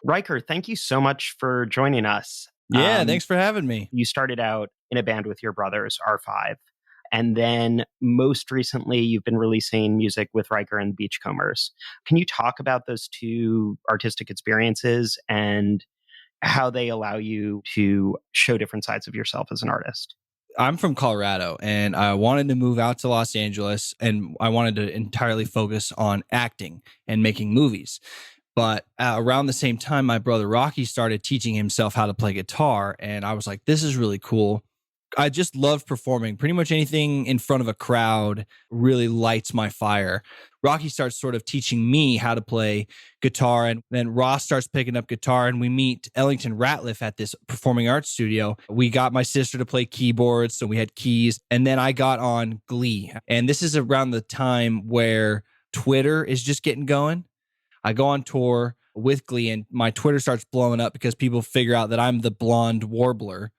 Riker, thank you so much for joining us. Yeah, thanks for having me. You started out in a band with your brothers, R5. And then most recently, you've been releasing music with Riker and the Beachcombers. Can you talk about those two artistic experiences and how they allow you to show different sides of yourself as an artist? I'm from Colorado and I wanted to move out to Los Angeles and I wanted to entirely focus on acting and making movies. But around the same time, my brother Rocky started teaching himself how to play guitar. And I was like, this is really cool. I just love performing. Pretty much anything in front of a crowd really lights my fire. Rocky starts sort of teaching me how to play guitar. And then Ross starts picking up guitar and we meet Ellington Ratliff at this performing arts studio. We got my sister to play keyboards, so we had keys. And then I got on Glee. And this is around the time where Twitter is just getting going. I go on tour with Glee and my Twitter starts blowing up because people figure out that I'm the blonde warbler.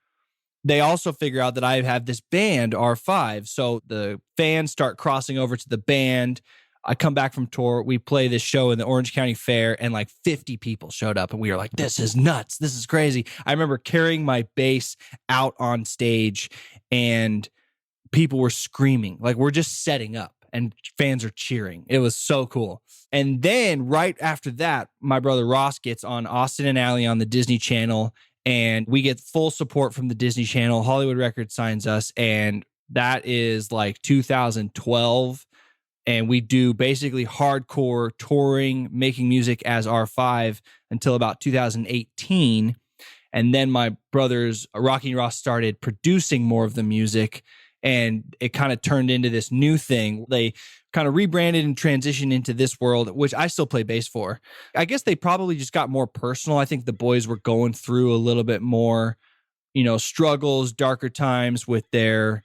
They also figure out that I have this band, R5. So the fans start crossing over to the band. I come back from tour. We play this show in the Orange County Fair and like 50 people showed up and we were like, this is nuts. This is crazy. I remember carrying my bass out on stage and people were screaming. Like we're just setting up and fans are cheering. It was so cool. And then right after that, my brother Ross gets on Austin and Ally on the Disney Channel and we get full support from the Disney Channel. Hollywood Records signs us and that is like 2012. And we do basically hardcore touring, making music as R5 until about 2018. And then my brothers, Rocky and Ross, started producing more of the music and it kind of turned into this new thing. They kind of rebranded and transitioned into this world, which I still play bass for. I guess they probably just got more personal. I think the boys were going through a little bit more, struggles, darker times with their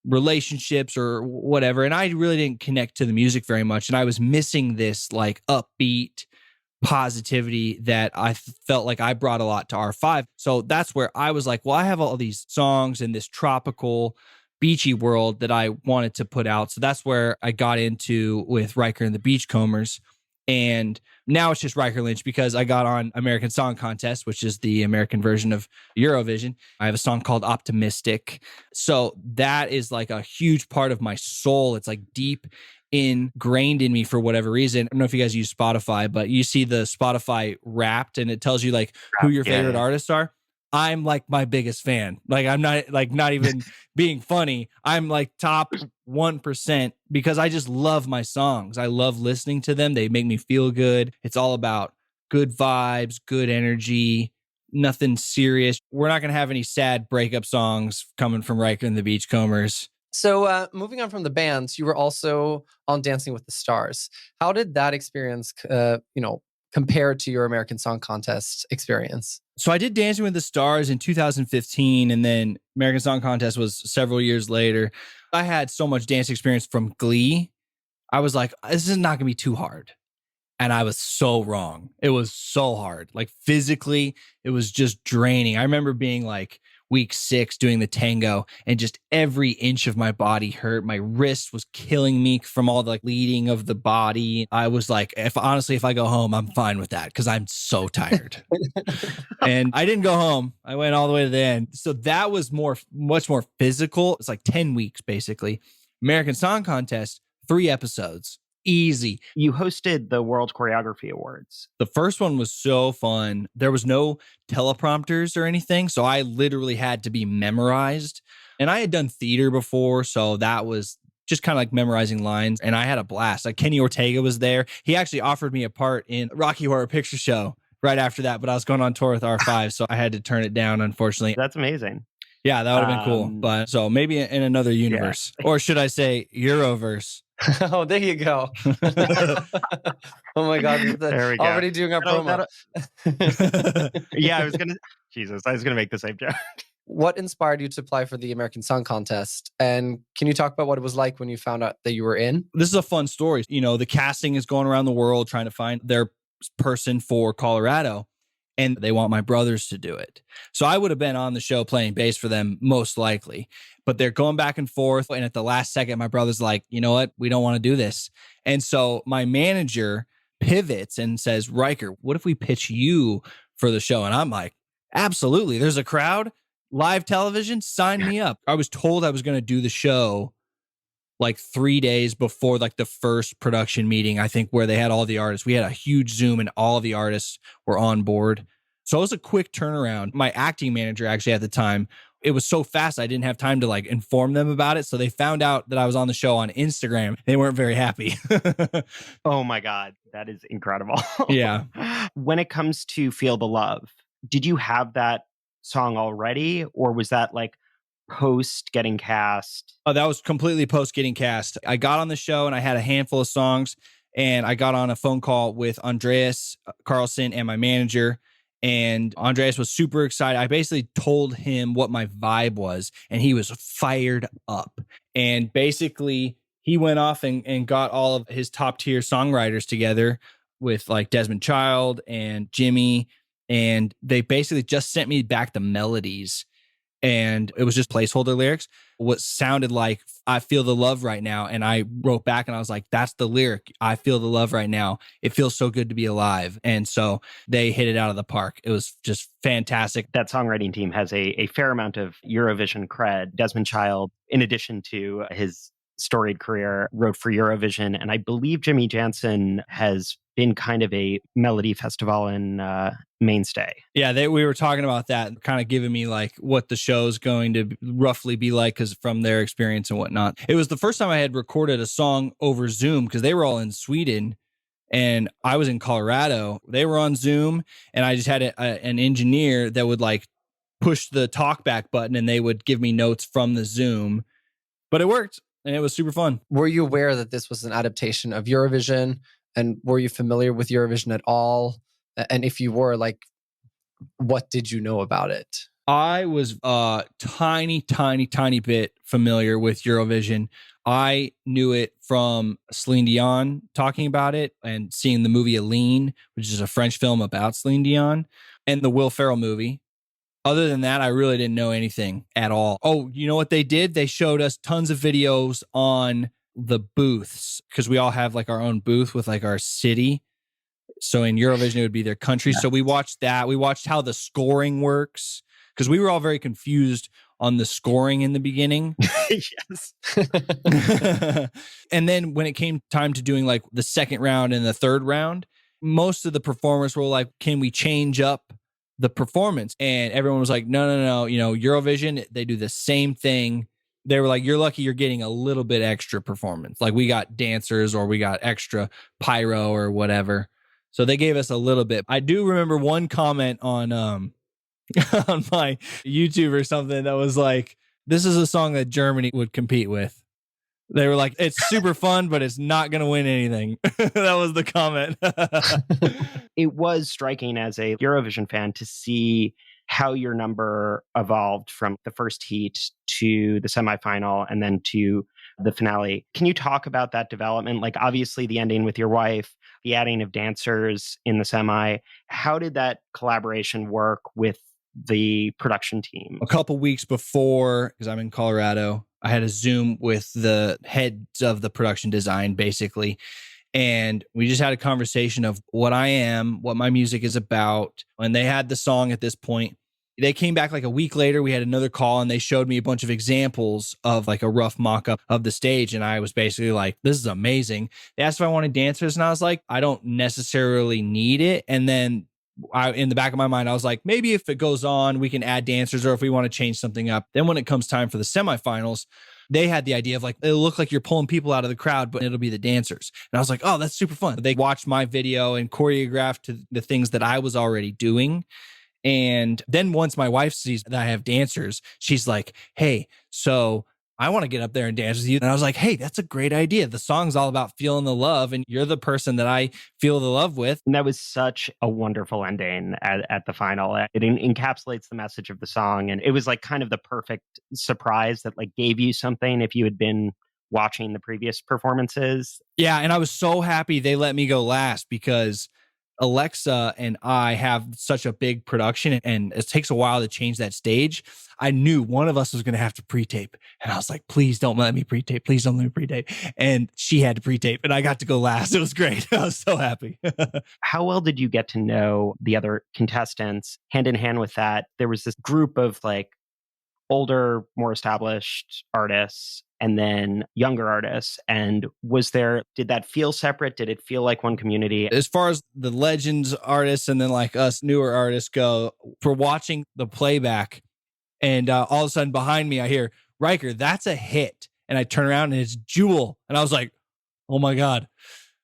relationships or whatever. And I really didn't connect to the music very much. And I was missing this like upbeat positivity that I felt like I brought a lot to R5. So that's where I was like, well, I have all these songs in this tropical beachy world that I wanted to put out. So that's where I got into with Riker and the Beachcombers. And now it's just Riker Lynch because I got on American Song Contest, which is the American version of Eurovision. I have a song called Optimistic. So that is like a huge part of my soul. It's like deep ingrained in me for whatever reason. I don't know if you guys use Spotify, but you see the Spotify Wrapped and it tells you like who your favorite artists are. I'm like my biggest fan. Like I'm not even being funny. I'm like top 1% because I just love my songs. I love listening to them. They make me feel good. It's all about good vibes, good energy, nothing serious. We're not going to have any sad breakup songs coming from Riker and the Beachcombers. So moving on from the bands, you were also on Dancing with the Stars. How did that experience, compare to your American Song Contest experience? So I did Dancing with the Stars in 2015, and then American Song Contest was several years later. I had so much dance experience from Glee. I was like, this is not going to be too hard. And I was so wrong. It was so hard. Like physically, it was just draining. I remember being like week 6 doing the tango and just every inch of my body hurt. My wrist was killing me from all the like leading of the body. I was like, if I go home, I'm fine with that because I'm so tired. And I didn't go home. I went all the way to the end. So that was much more physical. It's like 10 weeks basically. American Song Contest, 3 episodes. Easy. You hosted the World Choreography Awards. The first one was so fun. There was no teleprompters or anything, so I literally had to be memorized. And I had done theater before, so that was just kind of like memorizing lines. And I had a blast. Like Kenny Ortega was there. He actually offered me a part in Rocky Horror Picture Show right after that, but I was going on tour with R5, so I had to turn it down, unfortunately. That's amazing. Yeah, that would have been cool. But so maybe in another universe, or should I say Euroverse? Oh, there you go. Oh my God. There we go. Already doing our promo. Yeah, I was going to make the same joke. What inspired you to apply for the American Song Contest? And can you talk about what it was like when you found out that you were in? This is a fun story. The casting is going around the world trying to find their person for Colorado. And they want my brothers to do it. So I would have been on the show playing bass for them most likely. But they're going back and forth. And at the last second, my brother's like, you know what? We don't want to do this. And so my manager pivots and says, Riker, what if we pitch you for the show. And I'm like, absolutely. There's a crowd, live television, sign me up. I was told I was going to do the show like 3 days before like the first production meeting, I think, where they had all the artists. We had a huge Zoom and all of the artists were on board. So it was a quick turnaround. My acting manager actually at the time, it was so fast I didn't have time to like inform them about it. So they found out that I was on the show on Instagram. They weren't very happy. Oh my God, that is incredible. Yeah. When it comes to Feel the Love, did you have that song already, or was that like post getting cast? Oh, that was completely post getting cast. I got on the show and I had a handful of songs, and I got on a phone call with Andreas Carlson and my manager. And Andreas was super excited. I basically told him what my vibe was, and he was fired up. And basically, he went off and got all of his top tier songwriters together with like Desmond Child and Jimmy. And they basically just sent me back the melodies. And it was just placeholder lyrics, what sounded like I feel the love right now. And I wrote back and I was like, that's the lyric. I feel the love right now. It feels so good to be alive. And so they hit it out of the park. It was just fantastic. That songwriting team has a fair amount of Eurovision cred. Desmond Child, in addition to his storied career, wrote for Eurovision. And I believe Jimmy Jansen has been kind of a melody festival and mainstay. Yeah, we were talking about that, kind of giving me like what the show's going to roughly be like, because from their experience and whatnot. It was the first time I had recorded a song over Zoom, because they were all in Sweden and I was in Colorado. They were on Zoom, and I just had an engineer that would like push the talkback button and they would give me notes from the Zoom. But it worked, and it was super fun. Were you aware that this was an adaptation of Eurovision? And were you familiar with Eurovision at all? And if you were, like, what did you know about it? I was a tiny bit familiar with Eurovision. I knew it from Celine Dion talking about it and seeing the movie Aline, which is a French film about Celine Dion, and the Will Ferrell movie. Other than that, I really didn't know anything at all. Oh, you know what they did? They showed us tons of videos on the booths, because we all have like our own booth with like our city. So in Eurovision, it would be their country. Yeah. So we watched that. We watched how the scoring works, because we were all very confused on the scoring in the beginning. Yes. And then when it came time to doing like the second round and the third round, most of the performers were like, can we change up the performance? And everyone was like, no. You know, Eurovision, they do the same thing. They were like, you're lucky you're getting a little bit extra performance. Like we got dancers or we got extra pyro or whatever. So they gave us a little bit. I do remember one comment on on my YouTube or something that was like, this is a song that Germany would compete with. They were like, it's super fun, but it's not going to win anything. That was the comment. It was striking as a Eurovision fan to see how your number evolved from the first heat to the semifinal and then to the finale. Can you talk about that development? Like, obviously, the ending with your wife, the adding of dancers in the semi. How did that collaboration work with the production team? A couple weeks before, because I'm in Colorado, I had a Zoom with the heads of the production design, basically. And we just had a conversation of what I am, what my music is about. And they had the song at this point. They came back like a week later. We had another call and they showed me a bunch of examples of like a rough mock-up of the stage. And I was basically like, this is amazing. They asked if I wanted dancers. And I was like, I don't necessarily need it. And then in the back of my mind, I was like, maybe if it goes on, we can add dancers, or if we want to change something up. Then when it comes time for the semifinals, they had the idea of like, it'll look like you're pulling people out of the crowd, but it'll be the dancers. And I was like, oh, that's super fun. They watched my video and choreographed to the things that I was already doing. And then once my wife sees that I have dancers, she's like, hey, so I want to get up there and dance with you. And I was like, hey, that's a great idea. The song's all about feeling the love, and you're the person that I feel the love with. And that was such a wonderful ending at the final. It encapsulates the message of the song. And it was like kind of the perfect surprise that like gave you something if you had been watching the previous performances. Yeah. And I was so happy they let me go last, because Alexa and I have such a big production and it takes a while to change that stage. I knew one of us was going to have to pre-tape. And I was like, please don't let me pre-tape. Please don't let me pre-tape. And she had to pre-tape and I got to go last. It was great. I was so happy. How well did you get to know the other contestants? Hand in hand with that, there was this group of like older, more established artists and then younger artists. And did that feel separate? Did it feel like one community? As far as the legends artists and then like us newer artists go, for watching the playback and all of a sudden behind me, I hear, Riker, that's a hit. And I turn around and it's Jewel. And I was like, oh my God,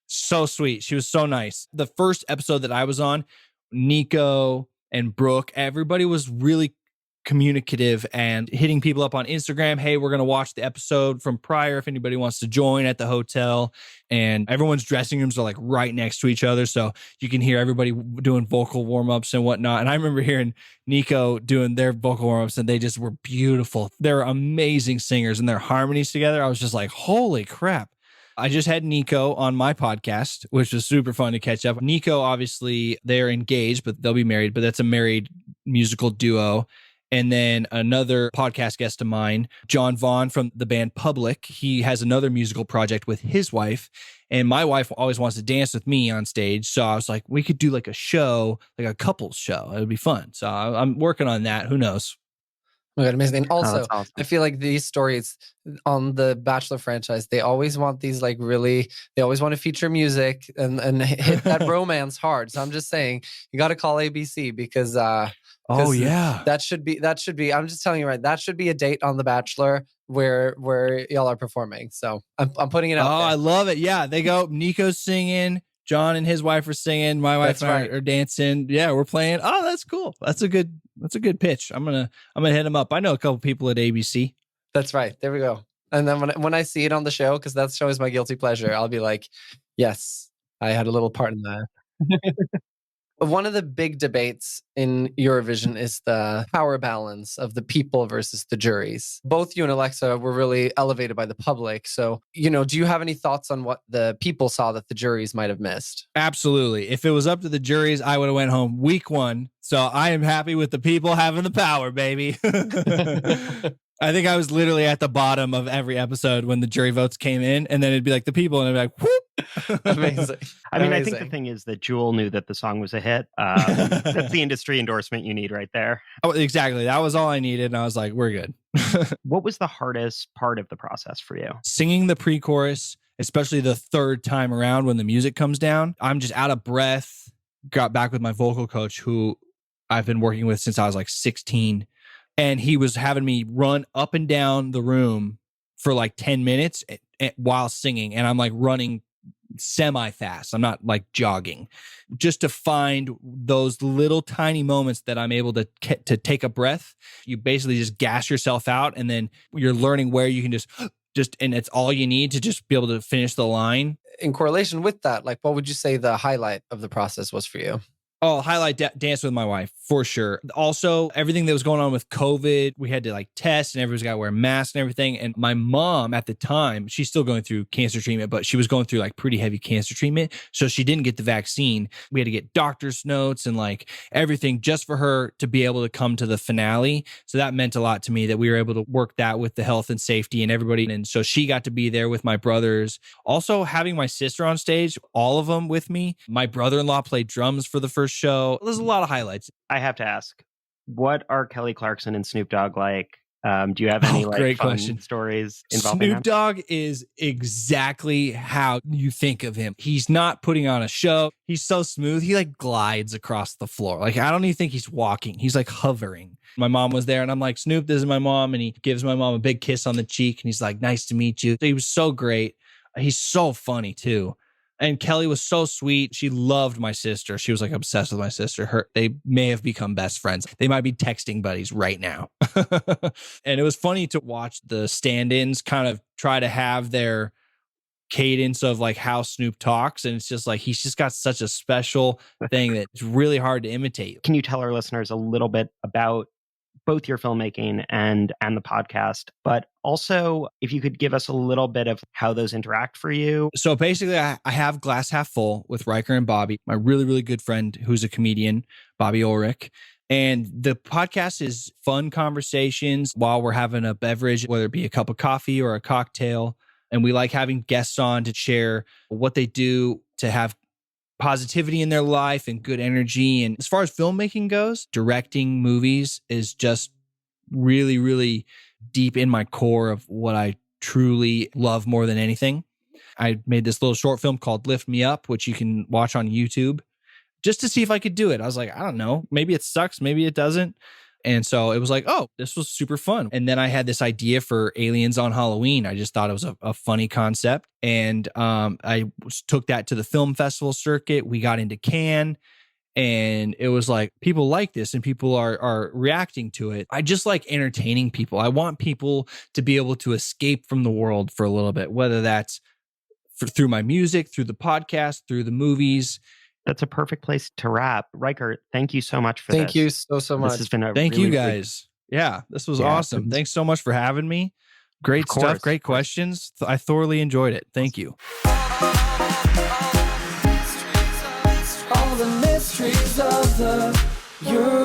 so sweet. She was so nice. The first episode that I was on, Nico and Brooke, everybody was really communicative and hitting people up on Instagram. Hey, we're going to watch the episode from prior if anybody wants to join at the hotel. And everyone's dressing rooms are like right next to each other. So you can hear everybody doing vocal warm-ups and whatnot. And I remember hearing Nico doing their vocal warm-ups and they just were beautiful. They're amazing singers and their harmonies together. I was just like, holy crap. I just had Nico on my podcast, which was super fun to catch up. Nico, obviously, they're engaged, but they'll be married, but that's a married musical duo. And then another podcast guest of mine, John Vaughn from the band Public. He has another musical project with his wife. And my wife always wants to dance with me on stage. So I was like, we could do like a show, like a couples show. It would be fun. So I'm working on that. Who knows? Oh my God, amazing. And also, that's awesome. I feel like these stories on the Bachelor franchise, they always want these like really, they always want to feature music and hit that romance hard. So I'm just saying, you got to call ABC because Oh yeah. that should be. I'm just telling you, right? That should be a date on The Bachelor where y'all are performing. So I'm putting it out. Oh, there. I love it. Yeah, they go. Nico's singing. John and his wife are singing. My wife and I are dancing. Yeah, we're playing. Oh, that's cool. That's a good pitch. I'm gonna hit him up. I know a couple people at ABC. That's right. There we go. And then when I see it on the show, because that show is my guilty pleasure, I'll be like, yes, I had a little part in that. One of the big debates in Eurovision is the power balance of the people versus the juries. Both you and Alexa were really elevated by the public. So, do you have any thoughts on what the people saw that the juries might have missed? Absolutely. If it was up to the juries, I would have went home week 1. So I am happy with the people having the power, baby. I think I was literally at the bottom of every episode when the jury votes came in, and then it'd be like the people, and I'd be like, whoop. Amazing. I mean, I think the thing is that Jewel knew that the song was a hit. That's the industry endorsement you need right there. Oh, exactly. That was all I needed. And I was like, we're good. What was the hardest part of the process for you? Singing the pre-chorus, especially the third time around when the music comes down. I'm just out of breath. Got back with my vocal coach, who I've been working with since I was like 16. And he was having me run up and down the room for like 10 minutes while singing. And I'm like running semi-fast. I'm not like jogging, just to find those little tiny moments that I'm able to take a breath. You basically just gas yourself out, and then you're learning where you can just and it's all you need to just be able to finish the line. In correlation with that, like, what would you say the highlight of the process was for you? Oh, highlight dance with my wife for sure. Also, everything that was going on with COVID, we had to like test and everyone's got to wear masks and everything. And my mom at the time, she's still going through cancer treatment, but she was going through like pretty heavy cancer treatment. So she didn't get the vaccine. We had to get doctor's notes and like everything just for her to be able to come to the finale. So that meant a lot to me that we were able to work that with the health and safety and everybody. And so she got to be there with my brothers. Also having my sister on stage, all of them with me. My brother-in-law played drums for the first show. There's a lot of highlights. I have to ask, what are Kelly Clarkson and Snoop Dogg like? Do you have any great fun question. stories involving Snoop Dogg is exactly how you think of him. He's not putting on a show. He's so smooth. He like glides across the floor. Like, I don't even think he's walking. He's like hovering. My mom was there and I'm like, Snoop, this is my mom. And he gives my mom a big kiss on the cheek. And he's like, nice to meet you. He was so great. He's so funny too. And Kelly was so sweet. She loved my sister. She was like obsessed with my sister. They may have become best friends. They might be texting buddies right now. And it was funny to watch the stand-ins kind of try to have their cadence of like how Snoop talks. And it's just like, he's just got such a special thing that it's really hard to imitate. Can you tell our listeners a little bit about both your filmmaking and the podcast, but also if you could give us a little bit of how those interact for you. So basically, I have Glass Half Full with Riker and Bobby, my really, really good friend who's a comedian, Bobby Ulrich. And the podcast is fun conversations while we're having a beverage, whether it be a cup of coffee or a cocktail. And we like having guests on to share what they do to have positivity in their life and good energy. And as far as filmmaking goes, directing movies is just really, really deep in my core of what I truly love more than anything. I made this little short film called Lift Me Up, which you can watch on YouTube, just to see if I could do it. I was like, I don't know, maybe it sucks, maybe it doesn't. And so it was like, oh, this was super fun. And then I had this idea for Aliens on Halloween. I just thought it was a funny concept. And I took that to the film festival circuit. We got into Cannes. And it was like, people like this and people are reacting to it. I just like entertaining people. I want people to be able to escape from the world for a little bit, whether that's through my music, through the podcast, through the movies. That's a perfect place to wrap. Riker, thank you so much for this. Thank you so much. This has been a Thank really you guys. Yeah, this was awesome. Thanks so much for having me. Great stuff. Great questions. I thoroughly enjoyed it. Thank you. All the mysteries of the Eurovision.